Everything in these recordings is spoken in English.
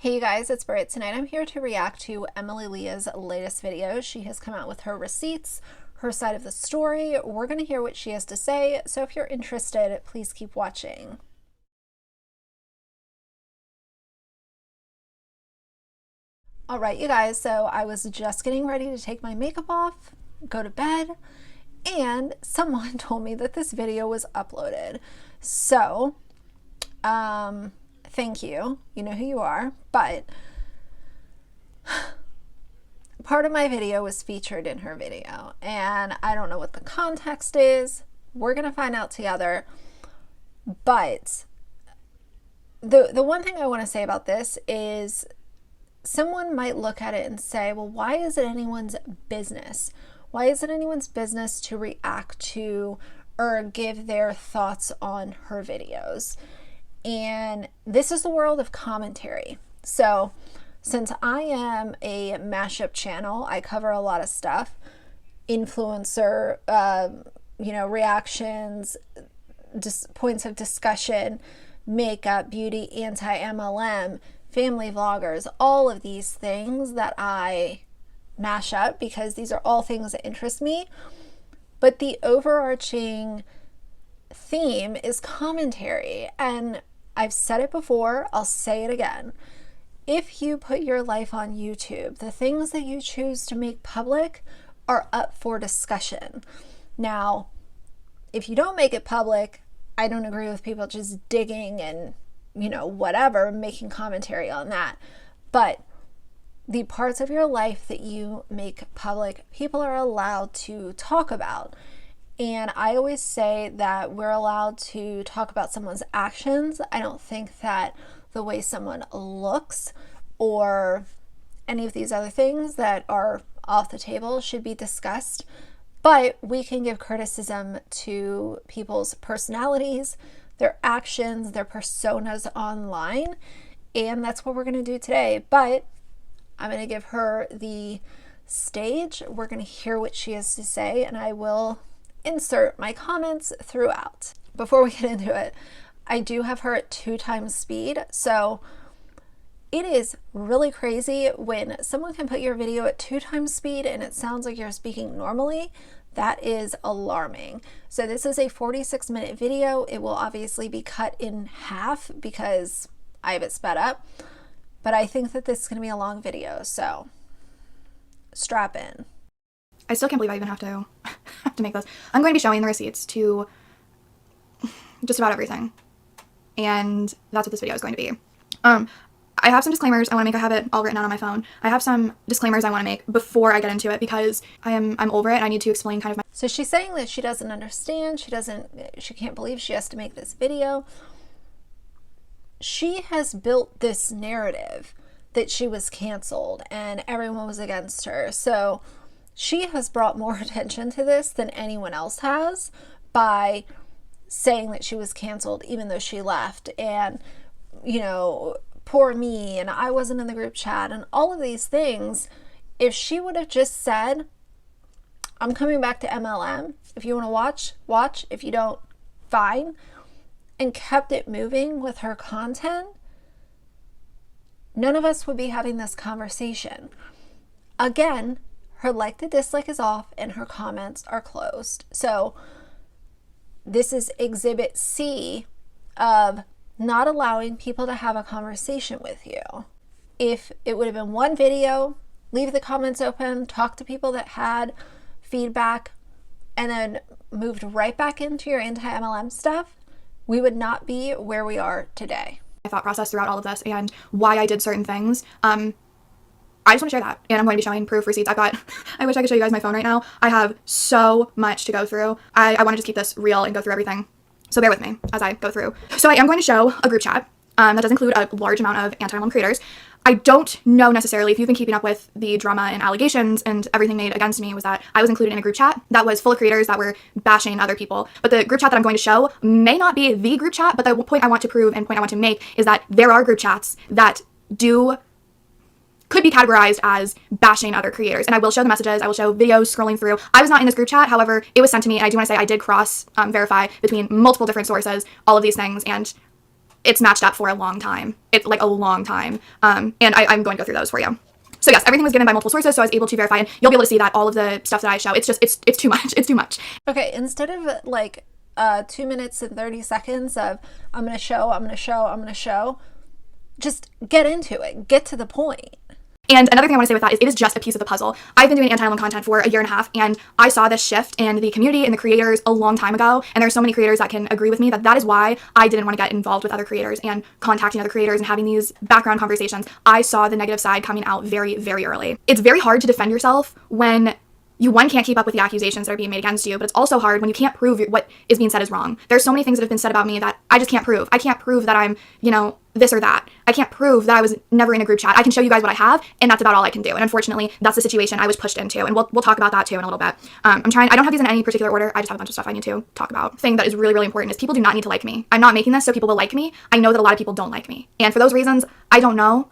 Hey you guys, it's Britt. Tonight I'm here to react to Emily Leah's latest video. She has come out with her receipts, her side of the story. We're going to hear what she has to say, so if you're interested, please keep watching. Alright you guys, so I was just getting ready to take my makeup off, go to bed, and someone told me that this video was uploaded. So, thank you. You know who you are, but part of my video was featured in her video, and I don't know what the context is. We're gonna find out together. But the one thing I want to say about this is someone might look at it and say, well, why is it anyone's business? Why is it anyone's business to react to or give their thoughts on her videos? And this is the world of commentary. So since I am a mashup channel, I cover a lot of stuff, influencer, reactions, just points of discussion, makeup, beauty, anti-MLM, family vloggers, all of these things that I mash up because these are all things that interest me. But the overarching theme is commentary, and I've said it before, I'll say it again. If you put your life on YouTube, the things that you choose to make public are up for discussion. Now, if you don't make it public, I don't agree with people just digging and, whatever, making commentary on that. But the parts of your life that you make public, people are allowed to talk about. And I always say that we're allowed to talk about someone's actions. I don't think that the way someone looks or any of these other things that are off the table should be discussed. But we can give criticism to people's personalities, their actions, their personas online. And that's what we're going to do today. But I'm going to give her the stage. We're going to hear what she has to say, and I will insert my comments throughout. Before we get into it, I do have her at 2x speed, so it is really crazy when someone can put your video at 2x speed and it sounds like you're speaking normally. That is alarming. So this is a 46-minute video. It will obviously be cut in half because I have it sped up, but I think that this is going to be a long video, so strap in. I still can't believe I even have to make this. I'm going to be showing the receipts to just about everything, and that's what this video is going to be. I have some disclaimers I want to make. I have it all written out on my phone. I have some disclaimers I want to make before I get into it because I'm over it and I need to explain kind of my... So she's saying that she doesn't understand, she can't believe she has to make this video. She has built this narrative that she was canceled and everyone was against her. So she has brought more attention to this than anyone else has by saying that she was canceled even though she left, and poor me, and I wasn't in the group chat, and all of these things. If she would have just said, I'm coming back to MLM, if you want to watch, if you don't, fine, and kept it moving with her content, none of us would be having this conversation. Again, her like to dislike is off and her comments are closed. So this is exhibit C of not allowing people to have a conversation with you. If it would have been one video, leave the comments open, talk to people that had feedback, and then moved right back into your anti-MLM stuff, we would not be where we are today. My thought process throughout all of this and why I did certain things. I just want to share that, and I'm going to be showing proof receipts. I wish I could show you guys my phone right now. I have so much to go through. I want to just keep this real and go through everything. So bear with me as I go through. So I am going to show a group chat that does include a large amount of anti-MLM creators. I don't know necessarily if you've been keeping up with the drama and allegations and everything made against me was that I was included in a group chat that was full of creators that were bashing other people. But the group chat that I'm going to show may not be the group chat, but the point I want to prove and point I want to make is that there are group chats that could be categorized as bashing other creators. And I will show the messages, I will show videos scrolling through. I was not in this group chat, however, it was sent to me, and I do want to say I did cross verify between multiple different sources, all of these things, and it's matched up for a long time. It's like a long time. And I'm going to go through those for you. So yes, everything was given by multiple sources, so I was able to verify, and you'll be able to see that all of the stuff that I show, it's too much. It's too much. Okay, instead of like 2 minutes and 30 seconds of I'm going to show, just get into it. Get to the point. And another thing I want to say with that is it is just a piece of the puzzle. I've been doing anti-MLM content for a year and a half, and I saw this shift in the community and the creators a long time ago. And there's so many creators that can agree with me that is why I didn't want to get involved with other creators and contacting other creators and having these background conversations. I saw the negative side coming out very, very early. It's very hard to defend yourself when you, one, can't keep up with the accusations that are being made against you, but it's also hard when you can't prove what is being said is wrong. There's so many things that have been said about me that I just can't prove. I can't prove that I'm, this or that. I can't prove that I was never in a group chat. I can show you guys what I have, and that's about all I can do. And unfortunately, that's the situation I was pushed into, and we'll talk about that too in a little bit. I don't have these in any particular order. I just have a bunch of stuff I need to talk about. Thing that is really, really important is people do not need to like me. I'm not making this so people will like me. I know that a lot of people don't like me. And for those reasons, I don't know.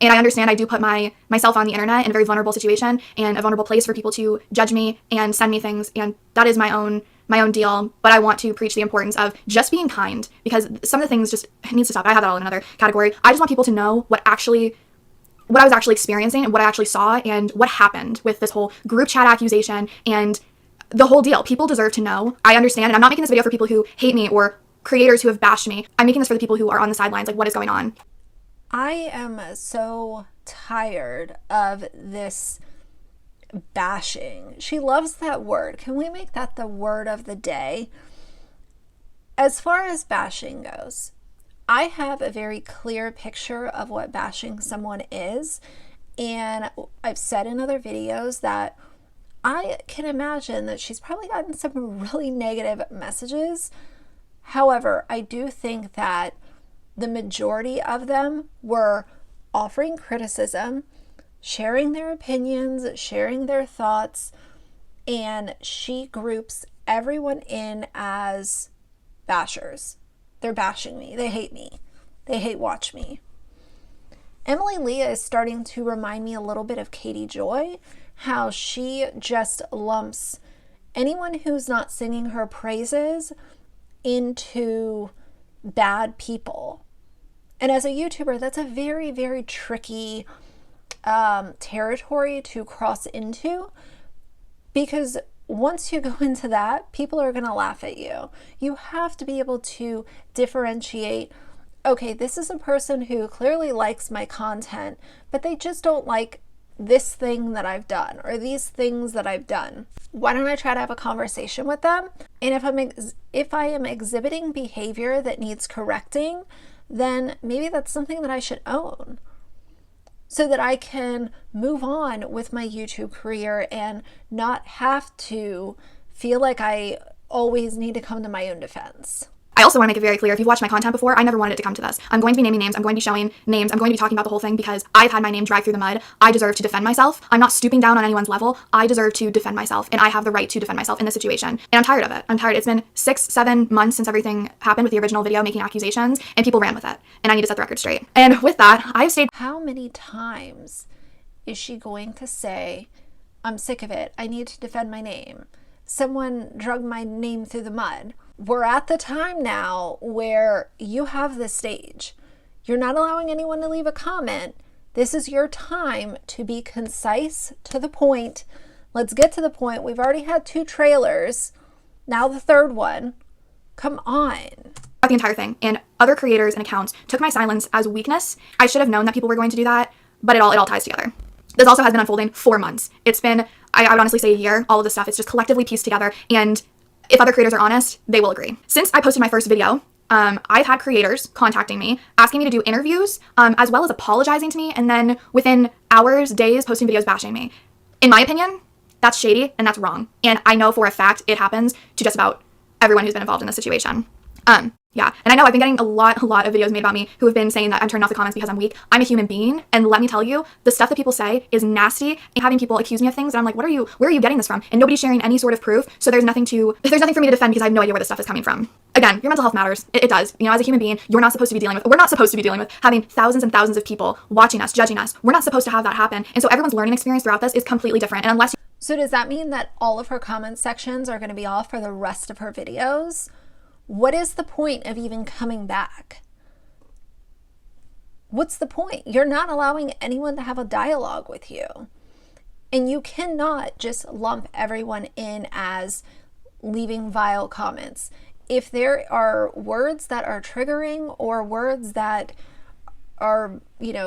And I understand I do put myself on the internet in a very vulnerable situation and a vulnerable place for people to judge me and send me things, and that is my own deal. But I want to preach the importance of just being kind, because some of the things just needs to stop. I have that all in another category. I just want people to know what I was actually experiencing and what I actually saw and what happened with this whole group chat accusation and the whole deal. People deserve to know. I understand, and I'm not making this video for people who hate me or creators who have bashed me. I'm making this for the people who are on the sidelines, like what is going on. I am so tired of this bashing. She loves that word. Can we make that the word of the day? As far as bashing goes, I have a very clear picture of what bashing someone is. And I've said in other videos that I can imagine that she's probably gotten some really negative messages. However, I do think that the majority of them were offering criticism, sharing their opinions, sharing their thoughts, and she groups everyone in as bashers. They're bashing me. They hate me. They hate watch me. Emily Leah is starting to remind me a little bit of Katie Joy, how she just lumps anyone who's not singing her praises into bad people. And as a YouTuber, that's a very, very tricky territory to cross into, because once you go into that, people are going to laugh at you. You have to be able to differentiate, okay, this is a person who clearly likes my content, but they just don't like this thing that I've done or these things that I've done. Why don't I try to have a conversation with them? And if I am exhibiting behavior that needs correcting, then maybe that's something that I should own so that I can move on with my YouTube career and not have to feel like I always need to come to my own defense. I also want to make it very clear, if you've watched my content before, I never wanted it to come to this. I'm going to be naming names, I'm going to be showing names, I'm going to be talking about the whole thing because I've had my name dragged through the mud. I deserve to defend myself. I'm not stooping down on anyone's level. I deserve to defend myself, and I have the right to defend myself in this situation. And I'm tired of it. I'm tired. It's been 6-7 months since everything happened with the original video making accusations, and people ran with it. And I need to set the record straight. And with that, I've stayed. How many times is she going to say, I'm sick of it, I need to defend my name, someone drug my name through the mud? We're at the time now where you have the stage. You're not allowing anyone to leave a comment. This is your time to be concise, to the point. Let's get to the point. We've already had 2 trailers. Now the 3rd one. Come on. The entire thing, and other creators and accounts took my silence as weakness. I should have known that people were going to do that, but it all ties together. This also has been unfolding 4 months. It's been, I would honestly say, a year. All of this stuff, it's just collectively pieced together, and if other creators are honest, they will agree. Since I posted my first video, I've had creators contacting me, asking me to do interviews, as well as apologizing to me, and then within hours, days, posting videos bashing me. In my opinion, that's shady and that's wrong. And I know for a fact it happens to just about everyone who's been involved in this situation. Yeah, and I know I've been getting a lot of videos made about me who have been saying that I'm turning off the comments because I'm weak. I'm a human being, and let me tell you, the stuff that people say is nasty, and having people accuse me of things, and I'm like, where are you getting this from? And nobody's sharing any sort of proof, so there's nothing for me to defend because I have no idea where this stuff is coming from. Again, your mental health matters. It does. As a human being, we're not supposed to be dealing with having thousands and thousands of people watching us, judging us. We're not supposed to have that happen. And so everyone's learning experience throughout this is completely different. And unless So does that mean that all of her comment sections are going to be off for the rest of her videos? What is the point of even coming back? what's the point? You're not allowing anyone to have a dialogue with you. And you cannot just lump everyone in as leaving vile comments. If there are words that are triggering or words that are,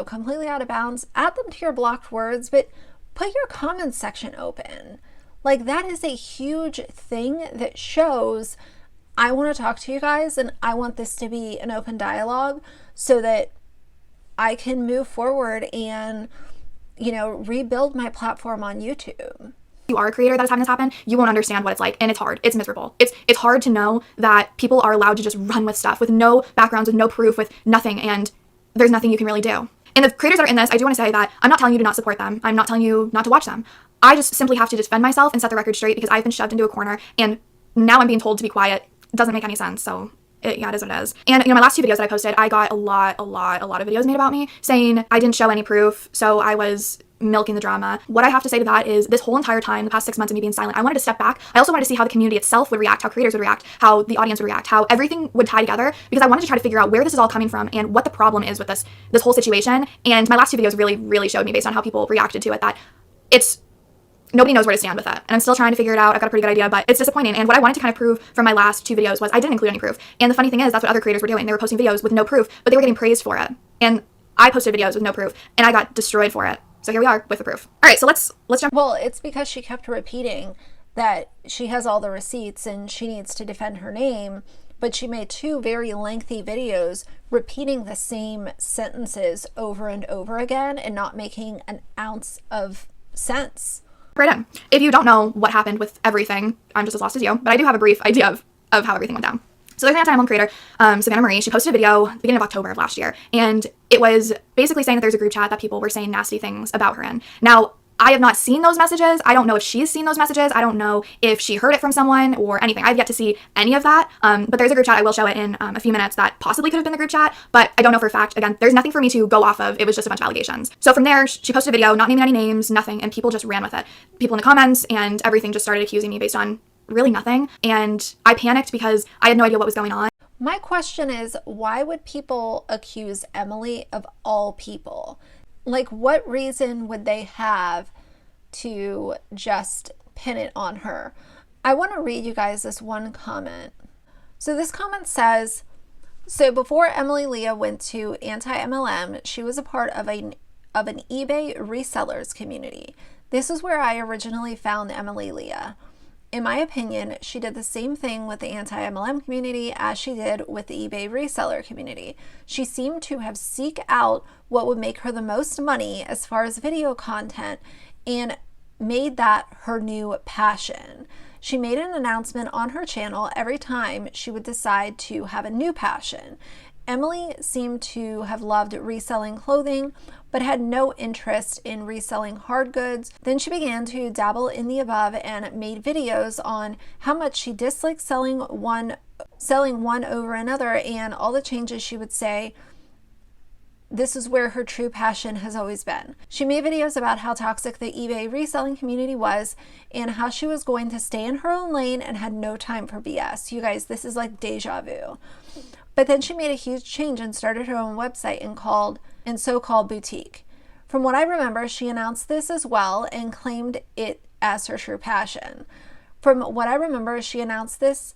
completely out of bounds, add them to your blocked words, but put your comments section open. Like, that is a huge thing that shows I want to talk to you guys and I want this to be an open dialogue so that I can move forward and, rebuild my platform on YouTube. You are a creator that is having this happen, you won't understand what it's like, and it's hard. It's miserable. It's hard to know that people are allowed to just run with stuff with no backgrounds, with no proof, with nothing, and there's nothing you can really do. And the creators that are in this, I do want to say that I'm not telling you to not support them. I'm not telling you not to watch them. I just simply have to defend myself and set the record straight because I've been shoved into a corner, and now I'm being told to be quiet. It doesn't make any sense, so it is what it is. And my last 2 videos that I posted, I got a lot of videos made about me saying I didn't show any proof, so I was milking the drama. What I have to say to that is this whole entire time, the past 6 months of me being silent, I wanted to step back. I also wanted to see how the community itself would react, how creators would react, how the audience would react, how everything would tie together, because I wanted to try to figure out where this is all coming from and what the problem is with this whole situation. And my last 2 videos really showed me, based on how people reacted to it, that nobody knows where to stand with it. And I'm still trying to figure it out. I've got a pretty good idea, but it's disappointing. And what I wanted to kind of prove from my last 2 videos was I didn't include any proof. And the funny thing is, that's what other creators were doing. They were posting videos with no proof, but they were getting praised for it. And I posted videos with no proof, and I got destroyed for it. So here we are with the proof. All right, so let's jump. Well, it's because she kept repeating that she has all the receipts and she needs to defend her name, but she made 2 very lengthy videos repeating the same sentences over and over again and not making an ounce of sense. Right in. If you don't know what happened with everything, I'm just as lost as you, but I do have a brief idea of how everything went down. So there's an anti-MLM creator, Savannah Marie. She posted a video at the beginning of October of last year, and it was basically saying that there's a group chat that people were saying nasty things about her in. Now, I have not seen those messages. I don't know if she's seen those messages. I don't know if she heard it from someone or anything. I've yet to see any of that, but there's a group chat. I will show it in a few minutes that possibly could have been the group chat, but I don't know for a fact. Again, there's nothing for me to go off of. It was just a bunch of allegations. So from there, she posted a video, not naming any names, nothing, and people just ran with it. People in the comments and everything just started accusing me based on really nothing, and I panicked because I had no idea what was going on. My question is, why would people accuse Emily of all people? Like, what reason would they have to just pin it on her? I want to read you guys this one comment. So this comment says, so before Emily Leah went to anti-MLM, she was a part of an eBay resellers community. This is where I originally found Emily Leah. In my opinion, she did the same thing with the anti-MLM community as she did with the eBay reseller community. She seemed to have seek out what would make her the most money as far as video content and made that her new passion. She made an announcement on her channel every time she would decide to have a new passion. Emily seemed to have loved reselling clothing, but had no interest in reselling hard goods. Then she began to dabble in the above and made videos on how much she disliked selling one over another and all the changes she would say. This is where her true passion has always been. She made videos about how toxic the eBay reselling community was and how she was going to stay in her own lane and had no time for BS. You guys, this is like deja vu. But then she made a huge change and started her own website and so-called boutique. From what I remember, she announced this as well and claimed it as her true passion. From what I remember, she announced this.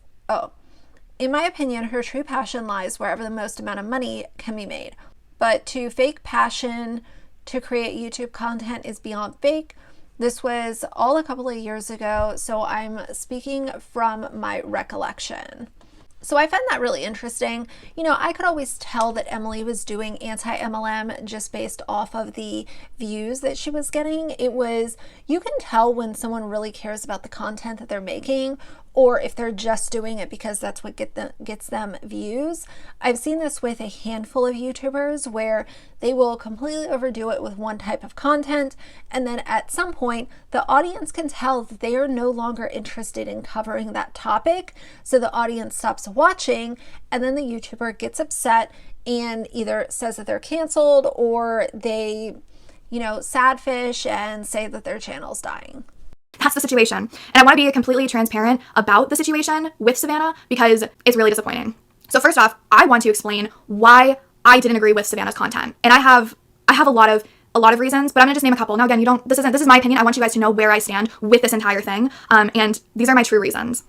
In my opinion, her true passion lies wherever the most amount of money can be made. But to fake passion to create YouTube content is beyond fake. This was all a couple of years ago, so I'm speaking from my recollection. So I find that really interesting. I could always tell that Emily was doing anti-MLM just based off of the views that she was getting. You can tell when someone really cares about the content that they're making, or if they're just doing it because that's what gets them views. I've seen this with a handful of YouTubers where they will completely overdo it with one type of content, and then at some point the audience can tell that they are no longer interested in covering that topic, so the audience stops watching, and then the YouTuber gets upset and either says that they're canceled or they, sad fish and say that their channel's dying. That's the situation. And I want to be completely transparent about the situation with Savannah because it's really disappointing. So first off, I want to explain why I didn't agree with Savannah's content. And I have a lot of reasons, but I'm gonna just name a couple. Now again, this is my opinion. I want you guys to know where I stand with this entire thing. And these are my true reasons.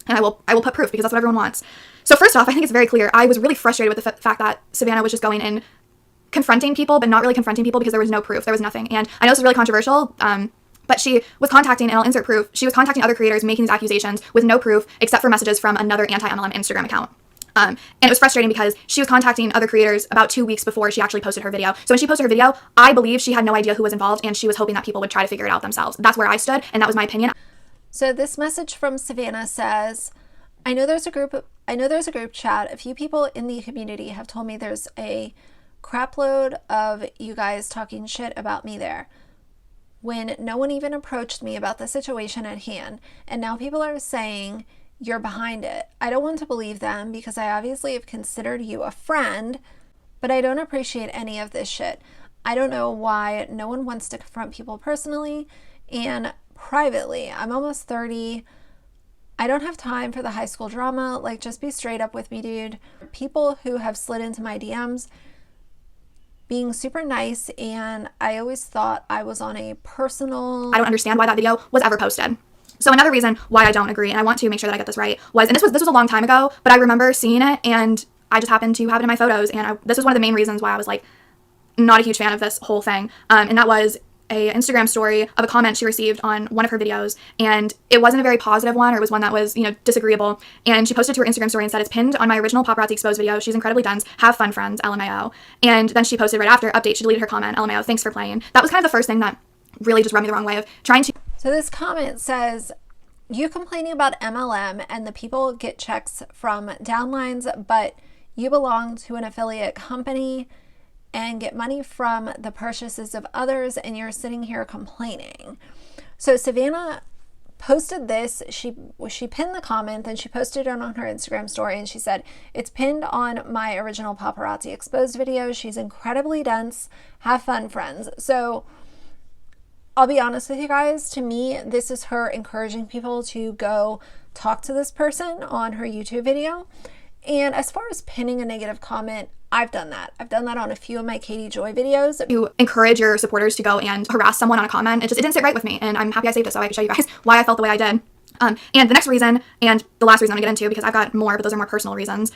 And I will put proof because that's what everyone wants. So first off, I think it's very clear. I was really frustrated with the fact that Savannah was just going and confronting people, but not really confronting people because there was no proof. There was nothing. And I know this is really controversial, but she was contacting, and I'll insert proof, she was contacting other creators making these accusations with no proof except for messages from another anti-MLM Instagram account. And it was frustrating because she was contacting other creators about 2 weeks before she actually posted her video. So when she posted her video, I believe she had no idea who was involved, and she was hoping that people would try to figure it out themselves. That's where I stood, and that was my opinion. So this message from Savannah says, I know there's a group chat. A few people in the community have told me there's a crapload of you guys talking shit about me there, when no one even approached me about the situation at hand. And now people are saying you're behind it. I don't want to believe them because I obviously have considered you a friend, but I don't appreciate any of this shit. I don't know why no one wants to confront people personally and privately. I'm almost 30. I don't have time for the high school drama. Like, just be straight up with me, dude. People who have slid into my DMs being super nice, and I always thought I was on a personal... I don't understand why that video was ever posted. So another reason why I don't agree, and I want to make sure that I get this right, was, and this was a long time ago, but I remember seeing it, and I just happened to have it in my photos, and this was one of the main reasons why I was like not a huge fan of this whole thing, and that was a Instagram story of a comment she received on one of her videos, and it wasn't a very positive one, or it was one that was, disagreeable, and she posted to her Instagram story and said, it's pinned on my original Paparazzi Exposed video. She's incredibly dense. Have fun, friends. LMAO. And then she posted right after, update, she deleted her comment. LMAO. Thanks for playing. That was kind of the first thing that really just rubbed me the wrong way of trying to... So this comment says, you complaining about MLM and the people get checks from downlines, but you belong to an affiliate company and get money from the purchases of others, and you're sitting here complaining. So Savannah posted this. She pinned the comment, then she posted it on her Instagram story, and she said, it's pinned on my original Paparazzi Exposed video. She's incredibly dense. Have fun, friends. So I'll be honest with you guys. To me, this is her encouraging people to go talk to this person on her YouTube video. And as far as pinning a negative comment, I've done that. I've done that on a few of my Katie Joy videos. You encourage your supporters to go and harass someone on a comment. It didn't sit right with me, and I'm happy I saved it so I can show you guys why I felt the way I did. And the next reason, and the last reason I'm gonna get into, because I've got more, but those are more personal reasons,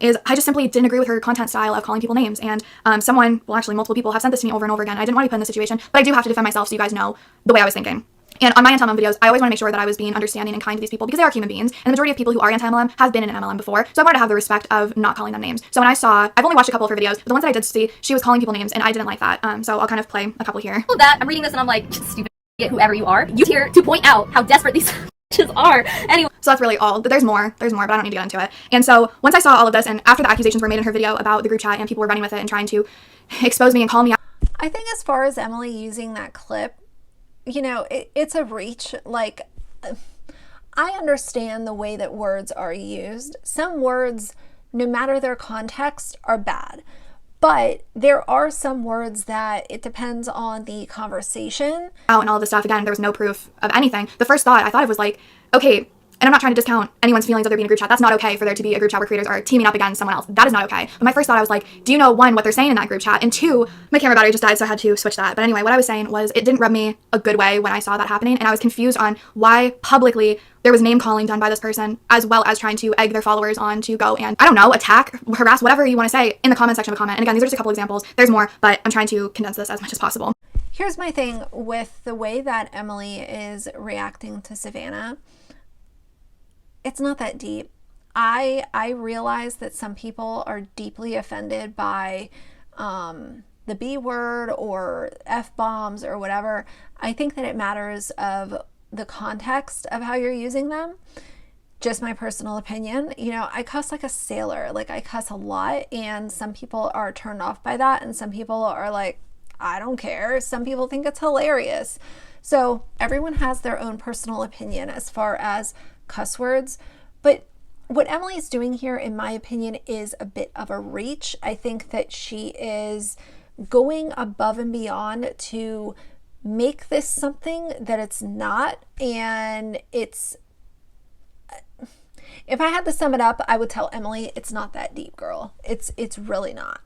is I just simply didn't agree with her content style of calling people names. And multiple people have sent this to me over and over again. I didn't want to be put in this situation, but I do have to defend myself so you guys know the way I was thinking. And on my anti-MLM videos, I always want to make sure that I was being understanding and kind to these people because they are human beings. And the majority of people who are anti-MLM have been in an MLM before. So I wanted to have the respect of not calling them names. So when I've only watched a couple of her videos, but the ones that I did see, she was calling people names, and I didn't like that. So I'll kind of play a couple here. That I'm reading this and I'm like, stupid idiot, whoever you are. You're here to point out how desperate these bitches are. Anyway. So that's really all. There's more, but I don't need to get into it. And so once I saw all of this, and after the accusations were made in her video about the group chat and people were running with it and trying to expose me and call me out. I think as far as Emily using that clip, it's a reach. Like, I understand the way that words are used. Some words, no matter their context, are bad. But there are some words that it depends on the conversation. And all of this stuff, again, there was no proof of anything. The first thought I thought of was like, okay, and I'm not trying to discount anyone's feelings of there being a group chat. That's not okay for there to be a group chat where creators are teaming up against someone else. That is not okay. But my first thought, I was like, do you know, one, what they're saying in that group chat? And two, my camera battery just died, so I had to switch that. But anyway, what I was saying was it didn't rub me a good way when I saw that happening. And I was confused on why publicly there was name calling done by this person, as well as trying to egg their followers on to go and, I don't know, attack, harass, whatever you want to say in the comment section of a comment. And again, these are just a couple examples. There's more, but I'm trying to condense this as much as possible. Here's my thing with the way that Emily is reacting to Savannah. It's not that deep. I realize that some people are deeply offended by the B word or F-bombs or whatever. I think that it matters of the context of how you're using them. Just my personal opinion. I cuss like a sailor. Like, I cuss a lot, and some people are turned off by that, and some people are like, I don't care. Some people think it's hilarious. So everyone has their own personal opinion as far as cuss words, but what Emily's doing here, in my opinion, is a bit of a reach. I think that she is going above and beyond to make this something that it's not. And it's, if I had to sum it up, I would tell Emily, it's not that deep, girl. It's really not.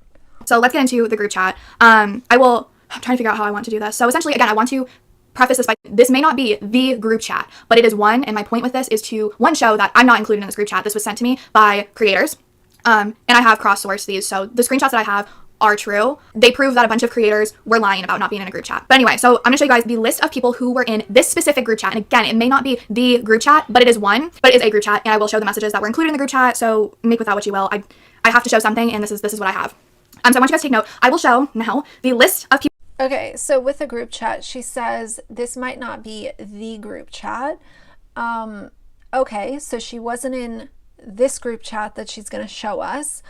So let's get into the group chat. I'm trying to figure out how I want to do this. So essentially, again, I want to preface this by, this may not be the group chat, but it is one, and my point with this is to, one, show that I'm not included in this group chat. This was sent to me by creators, and I have cross-sourced these, so the screenshots that I have are true. They prove that a bunch of creators were lying about not being in a group chat. But anyway, so I'm gonna show you guys the list of people who were in this specific group chat, and again, it may not be the group chat, but it is one, but it is a group chat, and I will show the messages that were included in the group chat, so make with that what you will. I have to show something, and this is what I have. So I want you guys to take note. I will show now the list of people. Okay, so with the group chat, she says this might not be the group chat. Okay, so she wasn't in this group chat that she's going to show us.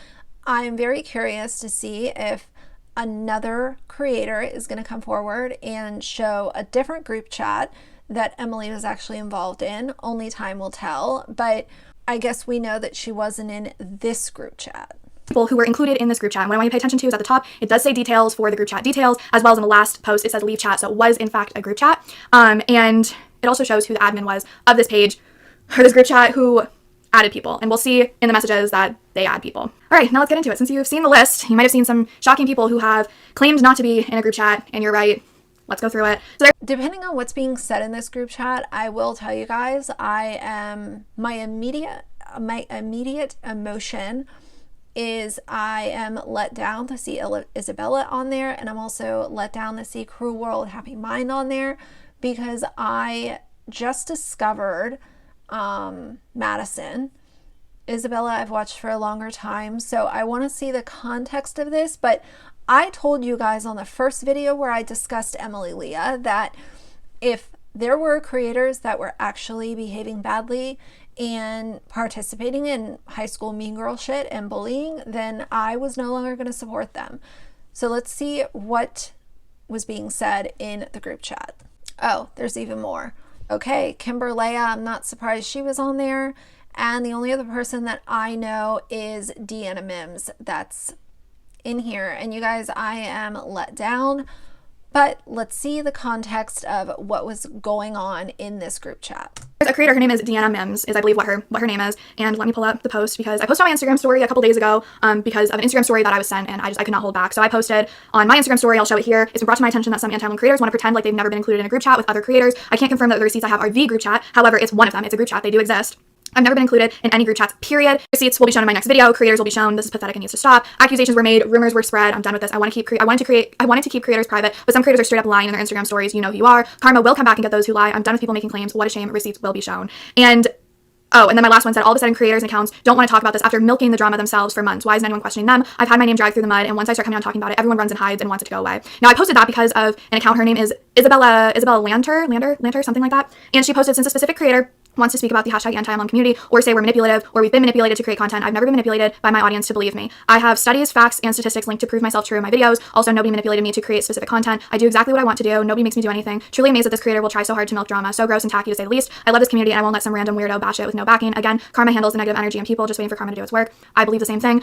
I'm very curious to see if another creator is going to come forward and show a different group chat that Emily was actually involved in. Only time will tell, but I guess we know that she wasn't in this group chat. People who were included in this group chat. And what I want you to pay attention to is at the top, it does say details for the group chat details, as well as in the last post, it says leave chat. So it was in fact a group chat. And it also shows who the admin was of this page, or this group chat, who added people. And we'll see in the messages that they add people. All right, now let's get into it. Since you've seen the list, you might have seen some shocking people who have claimed not to be in a group chat, and you're right. Let's go through it. So depending on what's being said in this group chat, I will tell you guys, my immediate emotion is I am let down to see Isabella on there, and I'm also let down to see Cruel World Happy Mind on there, because I just discovered Madison. Isabella I've watched for a longer time, so I want to see the context of this. But I told you guys on the first video where I discussed Emily Leah that if there were creators that were actually behaving badly and participating in high school mean girl shit and bullying, then I was no longer going to support them. So let's see what was being said in the group chat. Oh, there's even more. Okay, Kimberleah, I'm not surprised she was on there. And the only other person that I know is Deanna Mims that's in here. And you guys, I am let down. But let's see the context of what was going on in this group chat. There's a creator, her name is Deanna Mims, is I believe what her name is. And let me pull up the post, because I posted on my Instagram story a couple days ago because of an Instagram story that I was sent, and I could not hold back. So I posted on my Instagram story, I'll show it here. It's been brought to my attention that some anti-women creators want to pretend like they've never been included in a group chat with other creators. I can't confirm that the receipts I have are the group chat. However, it's one of them. It's a group chat. They do exist. I've never been included in any group chats, period. Receipts will be shown in my next video. Creators will be shown. This is pathetic and needs to stop. Accusations were made. Rumors were spread. I'm done with this. I wanted to keep creators private, but some creators are straight up lying in their Instagram stories. You know who you are. Karma will come back and get those who lie. I'm done with people making claims. What a shame. Receipts will be shown. And then my last one said, all of a sudden creators and accounts don't want to talk about this after milking the drama themselves for months. Why isn't anyone questioning them? I've had my name dragged through the mud, and once I start coming on talking about it, everyone runs and hides and wants it to go away. Now, I posted that because of an account. Her name is Isabella Lanter, something like that. And she posted, since a specific creator wants to speak about the hashtag anti-MLM community, or say we're manipulative, or we've been manipulated to create content, I've never been manipulated by my audience to believe me. I have studies, facts, and statistics linked to prove myself true in my videos. Also, nobody manipulated me to create specific content. I do exactly what I want to do. Nobody makes me do anything. Truly amazed that this creator will try so hard to milk drama. So gross and tacky, to say the least. I love this community, and I won't let some random weirdo bash it with no backing. Again, karma handles the negative energy and people, just waiting for karma to do its work. I believe the same thing.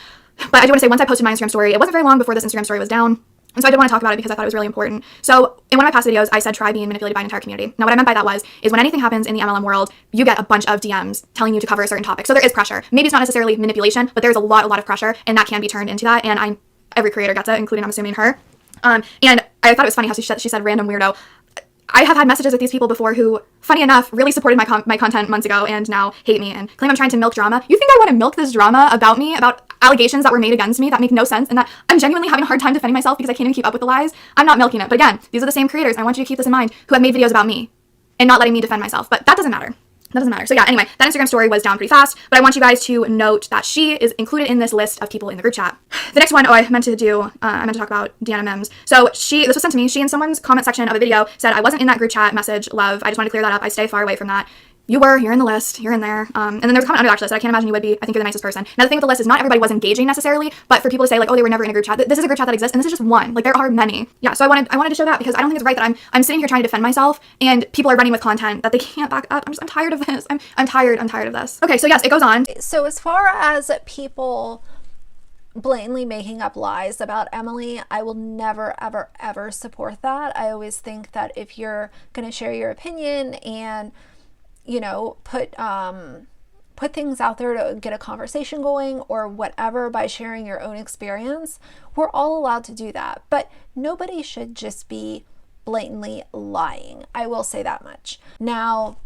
But I do want to say, once I posted my Instagram story, it wasn't very long before this Instagram story was down. And so I did want to talk about it because I thought it was really important. So in one of my past videos, I said try being manipulated by an entire community. Now what I meant by that is when anything happens in the MLM world, you get a bunch of DMs telling you to cover a certain topic. So there is pressure. Maybe it's not necessarily manipulation, but there's a lot of pressure, and that can be turned into that. And every creator gets it, including, I'm assuming, her. And I thought it was funny how she said random weirdo. I have had messages with these people before who, funny enough, really supported my content months ago and now hate me and claim I'm trying to milk drama. You think I want to milk this drama about me, about allegations that were made against me that make no sense, and that I'm genuinely having a hard time defending myself because I can't even keep up with the lies? I'm not milking it. But again, these are the same creators, and I want you to keep this in mind, who have made videos about me and not letting me defend myself. But that doesn't matter. That doesn't matter. So yeah, anyway, that Instagram story was down pretty fast, but I want you guys to note that she is included in this list of people in the group chat. The next one, I meant to talk about Deanna Mims. So this was sent to me. She, in someone's comment section of a video, said, I wasn't in that group chat message, love. I just wanted to clear that up. I stay far away from that. You're in the list, you're in there. And then there's a comment under that said, I can't imagine you would be. I think you're the nicest person. Now the thing with the list is not everybody was engaging necessarily, but for people to say like, oh, they were never in a group chat, this is a group chat that exists, and this is just one. Like, there are many. Yeah, so I wanted to show that because I don't think it's right that I'm sitting here trying to defend myself and people are running with content that they can't back up. I'm tired of this. I'm tired of this. Okay, so yes, it goes on. So as far as people blatantly making up lies about Emily. I will never, ever, ever support that. I always think that if you're going to share your opinion and, you know, put things out there to get a conversation going or whatever by sharing your own experience, we're all allowed to do that. But nobody should just be blatantly lying. I will say that much. Now,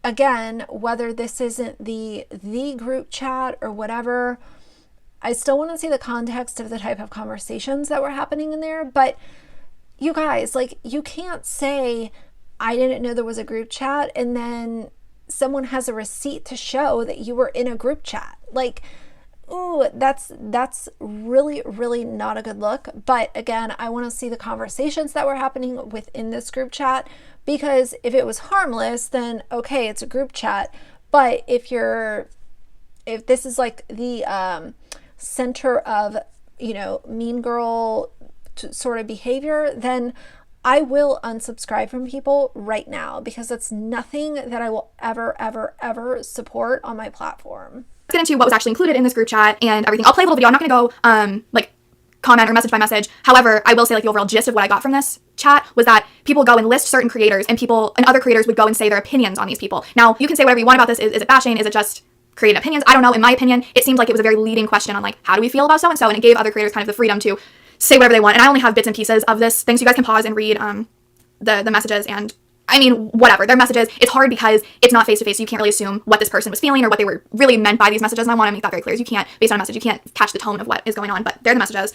again, whether this isn't the group chat or whatever, I still want to see the context of the type of conversations that were happening in there. But you guys, like, you can't say, I didn't know there was a group chat, and then someone has a receipt to show that you were in a group chat. Like, ooh, that's really, really not a good look. But again, I want to see the conversations that were happening within this group chat, because if it was harmless, then okay, it's a group chat. But if this is like the center of, you know, mean girl sort of behavior, then I will unsubscribe from people right now, because that's nothing that I will ever, ever, ever support on my platform. Let's get into what was actually included in this group chat and everything. I'll play a little video. I'm not going to go like comment or message by message. However, I will say, like, the overall gist of what I got from this chat was that people go and list certain creators, and other creators would go and say their opinions on these people. Now, you can say whatever you want about this. Is it bashing? Is it just creating opinions? I don't know. In my opinion, it seemed like it was a very leading question on, like, how do we feel about so-and-so? And it gave other creators kind of the freedom to say whatever they want. And I only have bits and pieces of this thing, so you guys can pause and read the messages. And I mean, whatever, their messages. It's hard because it's not face-to-face, so you can't really assume what this person was feeling or what they were really meant by these messages. And I want to make that very clear. You can't, based on a message, you can't catch the tone of what is going on, but they're the messages.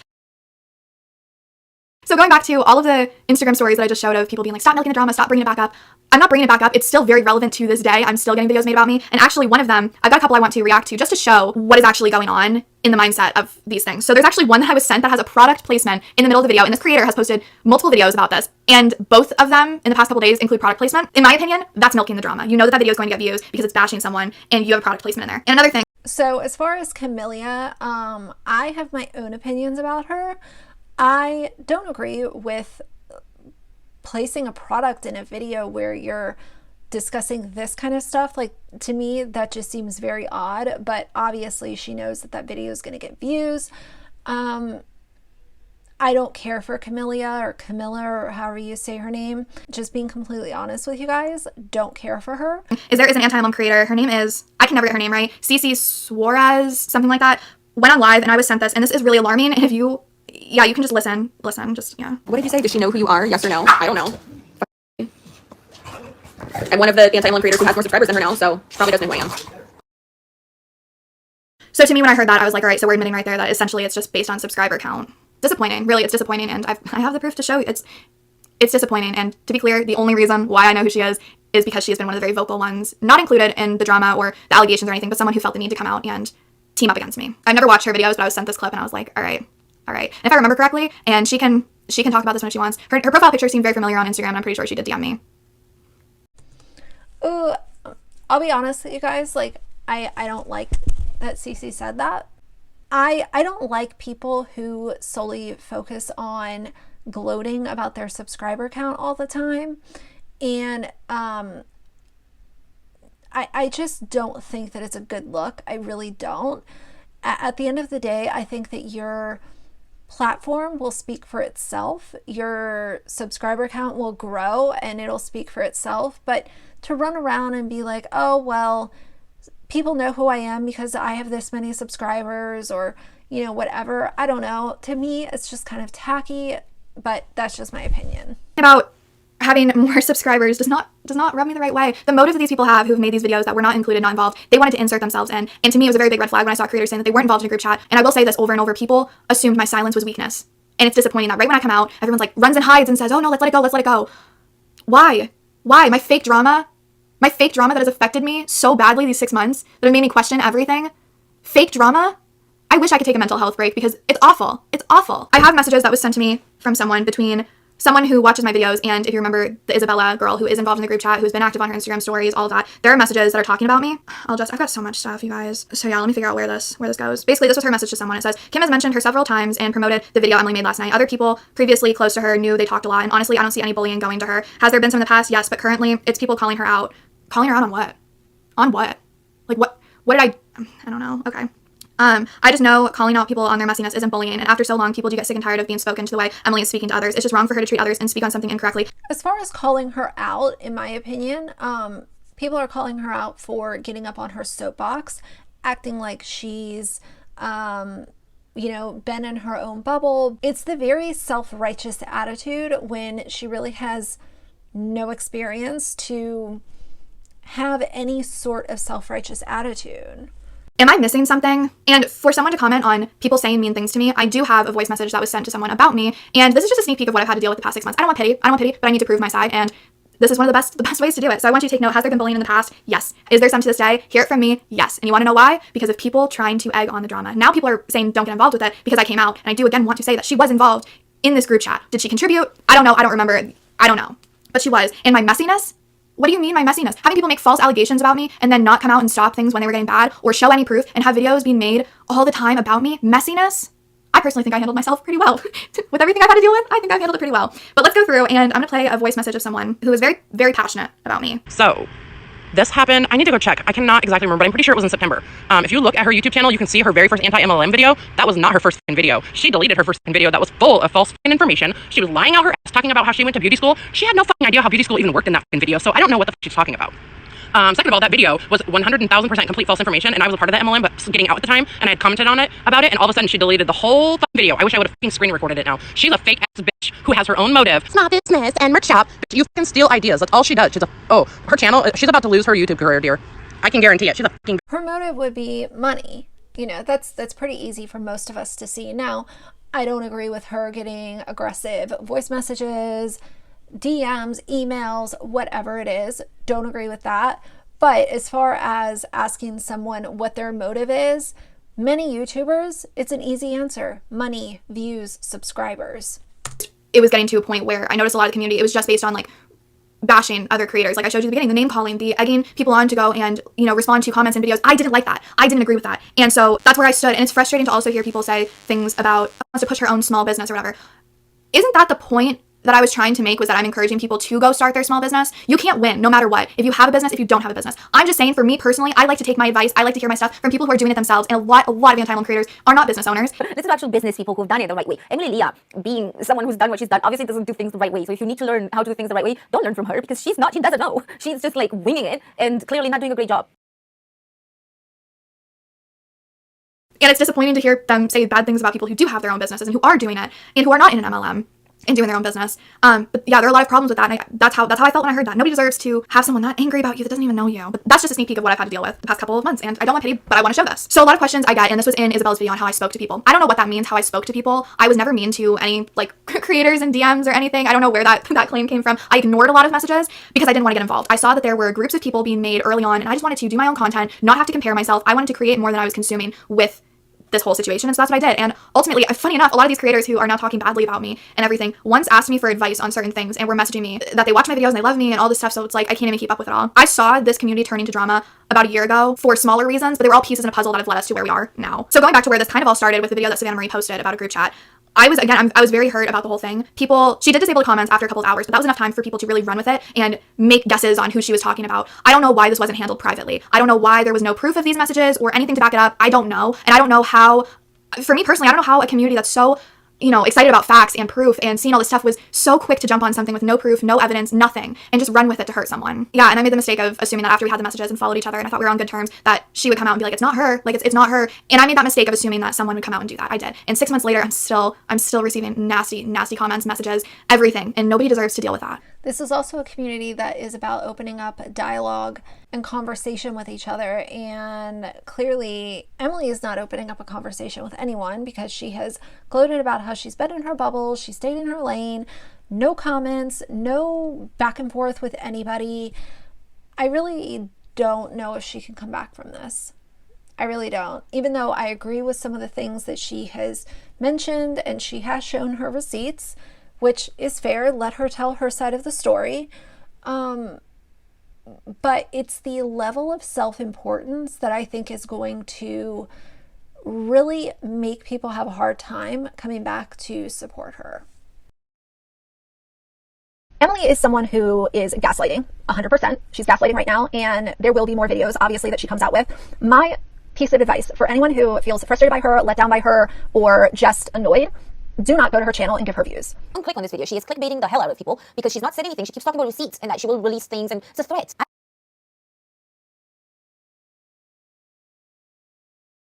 So going back to all of the Instagram stories that I just showed of people being like, stop milking the drama, stop bringing it back up. I'm not bringing it back up. It's still very relevant to this day. I'm still getting videos made about me. And actually one of them, I've got a couple I want to react to just to show what is actually going on in the mindset of these things. So there's actually one that I was sent that has a product placement in the middle of the video. And this creator has posted multiple videos about this. And both of them in the past couple days include product placement. In my opinion, that's milking the drama. You know that video is going to get views because it's bashing someone and you have a product placement in there. And another thing. So as far as Camellia, I have my own opinions about her. I don't agree with placing a product in a video where you're discussing this kind of stuff. Like, to me, that just seems very odd, but obviously she knows that video is going to get views. I don't care for Camellia or Camilla or however you say her name. Just being completely honest with you guys, don't care for her. There is an anti-mom creator. Her name is, I can never get her name right, Cece Suarez, something like that. Went on live and I was sent this, and this is really alarming. And if you, yeah, you can just listen, just, yeah. What did you say? Does she know who you are? Yes or no? I don't know. I'm one of the anti-Ellen creators who has more subscribers than her now, so she probably doesn't know who I am. So to me, when I heard that, I was like, all right, so we're admitting right there that essentially it's just based on subscriber count. Disappointing. Really, it's disappointing, and I have the proof to show you. It's disappointing, and to be clear, the only reason why I know who she is because she has been one of the very vocal ones, not included in the drama or the allegations or anything, but someone who felt the need to come out and team up against me. I've never watched her videos, but I was sent this clip, and I was like, all right. And if I remember correctly, and she can talk about this when she wants. Her profile picture seemed very familiar on Instagram, and I'm pretty sure she did DM me. Ooh, I'll be honest with you guys, like, I don't like that Cece said that. I don't like people who solely focus on gloating about their subscriber count all the time. And I just don't think that it's a good look. I really don't. At the end of the day, I think that your platform will speak for itself. Your subscriber count will grow and it'll speak for itself. But to run around and be like, oh, well, people know who I am because I have this many subscribers, or, you know, whatever. I don't know. To me, it's just kind of tacky, but that's just my opinion. About having more subscribers does not rub me the right way. The motive that these people have who've made these videos that were not included, not involved, they wanted to insert themselves in. And to me, it was a very big red flag when I saw creators saying that they weren't involved in a group chat. And I will say this over and over, people assumed my silence was weakness. And it's disappointing that right when I come out, everyone's like runs and hides and says, oh no, let's let it go. Why? My fake drama that has affected me so badly these 6 months, that have made me question everything. Fake drama? I wish I could take a mental health break because it's awful. It's awful. I have messages that was sent to me from someone who watches my videos, and if you remember the Isabella girl who is involved in the group chat, who's been active on her Instagram stories, all of that, there are messages that are talking about me. I've got so much stuff, you guys. So yeah, let me figure out where this goes. Basically, this was her message to someone. It says, Kim has mentioned her several times and promoted the video Emily made last night. Other people previously close to her knew they talked a lot, and honestly, I don't see any bullying going to her. Has there been some in the past? Yes, but currently, it's people calling her out. Calling her out on what? On what? Like, what did I don't know. Okay. I just know calling out people on their messiness isn't bullying, and after so long, people do get sick and tired of being spoken to the way Emily is speaking to others. It's just wrong for her to treat others and speak on something incorrectly. As far as calling her out, in my opinion, people are calling her out for getting up on her soapbox, acting like she's, been in her own bubble. It's the very self-righteous attitude when she really has no experience to have any sort of self-righteous attitude. Am I missing something? And for someone to comment on people saying mean things to me, I do have a voice message that was sent to someone about me, and this is just a sneak peek of what I've had to deal with the past 6 months. I don't want pity, but I need to prove my side, and this is one of the best ways to do it. So I want you to take note. Has there been bullying in the past? Yes. Is there some to this day? Hear it from me? Yes. And you want to know why? Because of people trying to egg on the drama. Now people are saying don't get involved with it because I came out, and I do again want to say that she was involved in this group chat. Did she contribute? I don't know. I don't remember. I don't know. But she was. And my messiness? What do you mean my messiness? Having people make false allegations about me and then not come out and stop things when they were getting bad or show any proof and have videos being made all the time about me? Messiness? I personally think I handled myself pretty well. With everything I've had to deal with, I think I've handled it pretty well. But let's go through, and I'm going to play a voice message of someone who is very, very passionate about me. So, this happened. I need to go check. I cannot exactly remember, but I'm pretty sure it was in September. If you look at her YouTube channel, you can see her very first anti-MLM video. That was not her first video. She deleted her first video that was full of false information. She was lying out her ass, talking about how she went to beauty school. She had no fucking idea how beauty school even worked in that video, so I don't know what the fuck she's talking about. Second of all, that video was 110,000% complete false information, and I was a part of that MLM, but getting out at the time, and I had commented on it about it, and all of a sudden she deleted the whole fucking video. I wish I would have fucking screen recorded it now. She's a fake ass bitch who has her own motive. It's not business and merch shop. You fucking steal ideas. That's all she does. Her channel. She's about to lose her YouTube career, dear. I can guarantee it. She's a fucking. Her motive would be money. That's pretty easy for most of us to see. Now, I don't agree with her getting aggressive voice messages, DMs, emails, whatever it is. Don't agree with that. But as far as asking someone what their motive is, many YouTubers, it's an easy answer. Money, views, subscribers. It was getting to a point where I noticed a lot of the community, it was just based on like bashing other creators. Like I showed you at the beginning, the name calling, the egging people on to go and, respond to comments and videos. I didn't like that. I didn't agree with that. And so that's where I stood. And it's frustrating to also hear people say things about wants to push her own small business or whatever. Isn't that the point that I was trying to make, was that I'm encouraging people to go start their small business? You can't win no matter what. If you have a business, if you don't have a business. I'm just saying, for me personally, I like to take my advice. I like to hear my stuff from people who are doing it themselves. And a lot of anti-MLM creators are not business owners. This is actual business people who've done it the right way. Emily Leah, being someone who's done what she's done, obviously doesn't do things the right way. So if you need to learn how to do things the right way, don't learn from her, because she doesn't know. She's just like winging it and clearly not doing a great job. And it's disappointing to hear them say bad things about people who do have their own businesses and who are doing it and who are not in an MLM and doing their own business. But yeah, there are a lot of problems with that, and that's how I felt when I heard that. Nobody deserves to have someone that angry about you that doesn't even know you. But that's just a sneak peek of what I've had to deal with the past couple of months, and I don't want pity, but I want to show this. So a lot of questions I get, and this was in Isabella's video on how I spoke to people. I don't know what that means, how I spoke to people. I was never mean to any creators and DMs or anything. I don't know where that claim came from. I ignored a lot of messages because I didn't want to get involved. I saw that there were groups of people being made early on, and I just wanted to do my own content, not have to compare myself. I wanted to create more than I was consuming with this whole situation, and so that's what I did. And ultimately, funny enough, a lot of these creators who are now talking badly about me and everything once asked me for advice on certain things and were messaging me that they watch my videos and they love me and all this stuff, so it's like I can't even keep up with it all. I saw this community turn into drama about a year ago for smaller reasons, but they were all pieces in a puzzle that have led us to where we are now. So going back to where this kind of all started with the video that Savannah Marie posted about a group chat, I was very hurt about the whole thing. She did disable the comments after a couple of hours, but that was enough time for people to really run with it and make guesses on who she was talking about. I don't know why this wasn't handled privately. I don't know why there was no proof of these messages or anything to back it up. I don't know. And I don't know how, for me personally, I don't know how a community that's so, excited about facts and proof and seeing all this stuff was so quick to jump on something with no proof, no evidence, nothing, and just run with it to hurt someone. Yeah, and I made the mistake of assuming that after we had the messages and followed each other and I thought we were on good terms, that she would come out and be like, it's not her, like it's not her. And I made that mistake of assuming that someone would come out and do that. I did. And 6 months later, I'm still receiving nasty comments, messages, everything, and nobody deserves to deal with that. This is also a community that is about opening up dialogue and conversation with each other, and clearly Emily is not opening up a conversation with anyone because she has gloated about how she's been in her bubble, she stayed in her lane, no comments, no back and forth with anybody. I really don't know if she can come back from this. I really don't. Even though I agree with some of the things that she has mentioned and she has shown her receipts, which is fair, let her tell her side of the story. But it's the level of self-importance that I think is going to really make people have a hard time coming back to support her. Emily is someone who is gaslighting 100%. She's gaslighting right now, and there will be more videos, obviously, that she comes out with. My piece of advice for anyone who feels frustrated by her, let down by her, or just annoyed. Do not go to her channel and give her views. Don't click on this video. She is clickbaiting the hell out of people because she's not said anything. She keeps talking about receipts and that she will release things, and it's a threat.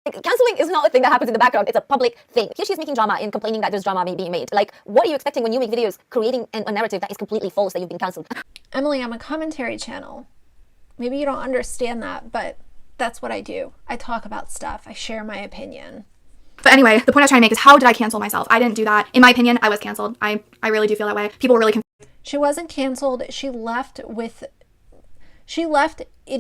Canceling is not a thing that happens in the background. It's a public thing. Here she is making drama and complaining that there's drama being made. Like, what are you expecting when you make videos creating a narrative that is completely false, that you've been canceled? Emily, I'm a commentary channel. Maybe you don't understand that, but that's what I do. I talk about stuff. I share my opinion. But anyway, the point I was trying to make is, how did I cancel myself? I didn't do that. In my opinion, I was canceled. I really do feel that way. People were really confused. She wasn't canceled. She left and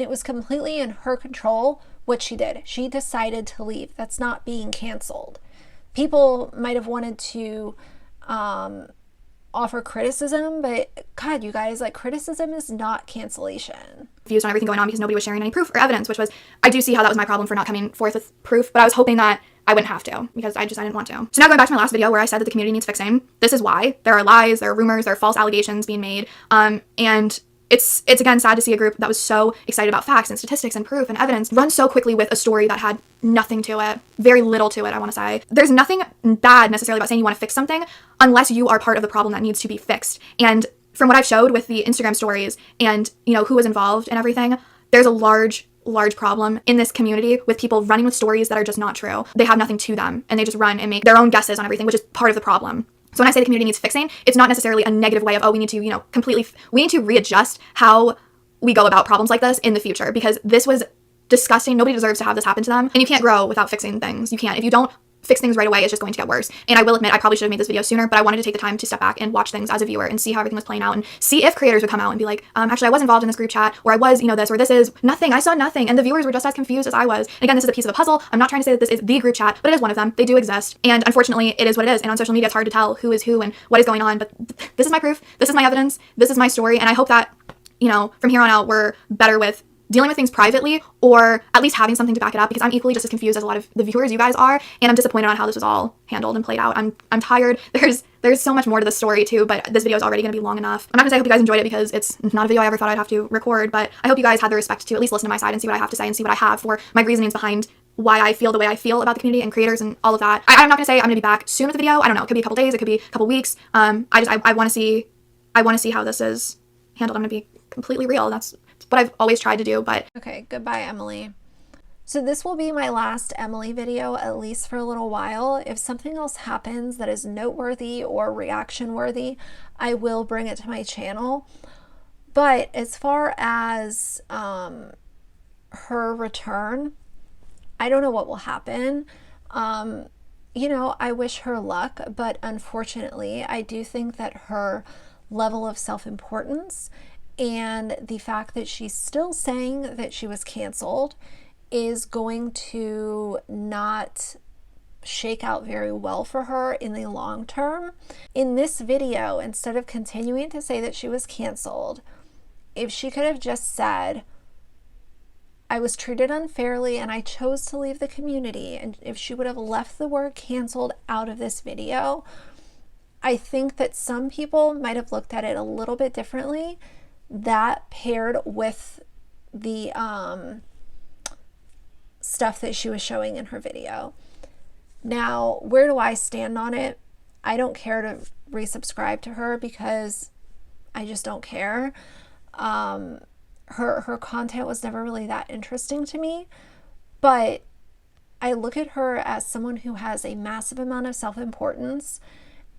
it was completely in her control what she did. She decided to leave. That's not being canceled. People might have wanted to offer criticism, but God, you guys, like, criticism is not cancellation. Confused on everything going on because nobody was sharing any proof or evidence, which was, I do see how that was my problem for not coming forth with proof, but I was hoping that I wouldn't have to, because I didn't want to. So now going back to my last video where I said that the community needs fixing, this is why. There are lies, there are rumors, there are false allegations being made, and it's again sad to see a group that was so excited about facts and statistics and proof and evidence run so quickly with a story that had nothing to it, very little to it, I want to say. There's nothing bad necessarily about saying you want to fix something unless you are part of the problem that needs to be fixed. And from what I've showed with the Instagram stories and, you know, who was involved and everything, there's a large problem in this community with people running with stories that are just not true. They have nothing to them, and they just run and make their own guesses on everything, which is part of the problem. So when I say the community needs fixing, it's not necessarily a negative way of, oh, we need to, you know, we need to readjust how we go about problems like this in the future, because this was disgusting. Nobody deserves to have this happen to them. And you can't grow without fixing things. You can't. If you don't fix things right away, it's just going to get worse. And I will admit, I probably should have made this video sooner, but I wanted to take the time to step back and watch things as a viewer and see how everything was playing out, and see if creators would come out and be like, actually, I was involved in this group chat, or I was, you know, this, or this is nothing. I saw nothing. And the viewers were just as confused as I was. And again, this is a piece of a puzzle. I'm not trying to say that this is the group chat, but it is one of them. They do exist. And unfortunately, it is what it is. And on social media, it's hard to tell who is who and what is going on. But this is my proof. This is my evidence. This is my story. And I hope that, you know, from here on out, we're better with dealing with things privately, or at least having something to back it up, because I'm equally just as confused as a lot of the viewers you guys are, and I'm disappointed on how this was all handled and played out. I'm tired. There's so much more to the story too, but this video is already going to be long enough. I'm not going to say I hope you guys enjoyed it, because it's not a video I ever thought I'd have to record, but I hope you guys had the respect to at least listen to my side and see what I have to say and see what I have for my reasonings behind why I feel the way I feel about the community and creators and all of that. I'm not going to say I'm going to be back soon with the video. I don't know. It could be a couple days. It could be a couple weeks. I want to see how this is handled. I'm going to be completely real. That's what I've always tried to do, but... Okay, goodbye, Emily. So this will be my last Emily video, at least for a little while. If something else happens that is noteworthy or reaction worthy, I will bring it to my channel. But as far as her return, I don't know what will happen. You know, I wish her luck, but unfortunately, I do think that her level of self-importance and the fact that she's still saying that she was canceled is going to not shake out very well for her in the long term. In this video, instead of continuing to say that she was canceled, if she could have just said, I was treated unfairly and I chose to leave the community, and if she would have left the word canceled out of this video, I think that some people might have looked at it a little bit differently. That paired with the stuff that she was showing in her video. Now, where do I stand on it? I don't care to resubscribe to her because I just don't care. Her content was never really that interesting to me, but I look at her as someone who has a massive amount of self-importance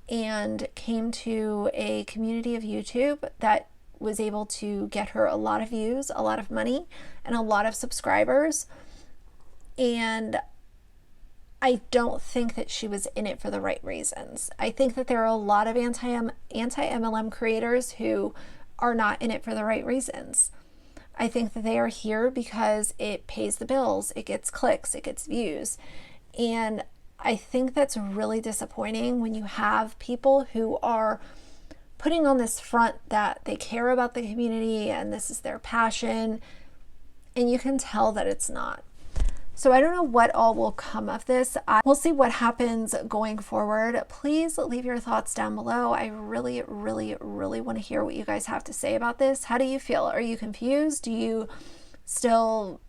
and came to a community of YouTube that was able to get her a lot of views, a lot of money, and a lot of subscribers. And I don't think that she was in it for the right reasons. I think that there are a lot of anti-MLM creators who are not in it for the right reasons. I think that they are here because it pays the bills, it gets clicks, it gets views. And I think that's really disappointing when you have people who are putting on this front that they care about the community and this is their passion, and you can tell that it's not. So I don't know what all will come of this. We'll see what happens going forward. Please leave your thoughts down below. I really, really, really want to hear what you guys have to say about this. How do you feel? Are you confused? Do you still,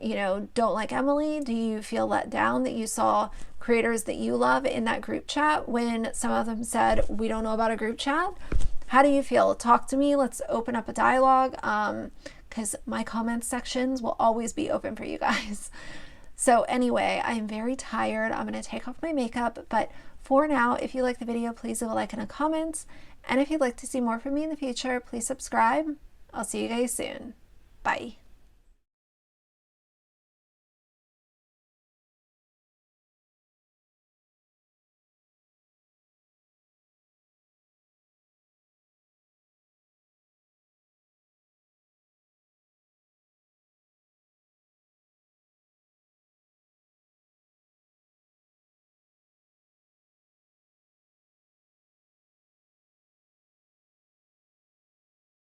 you know, don't like Emily? Do you feel let down that you saw creators that you love in that group chat when some of them said, we don't know about a group chat? How do you feel? Talk to me. Let's open up a dialogue, because my comment sections will always be open for you guys. So anyway, I am very tired. I'm going to take off my makeup, but for now, if you like the video, please leave a like and a comment. And if you'd like to see more from me in the future, please subscribe. I'll see you guys soon. Bye.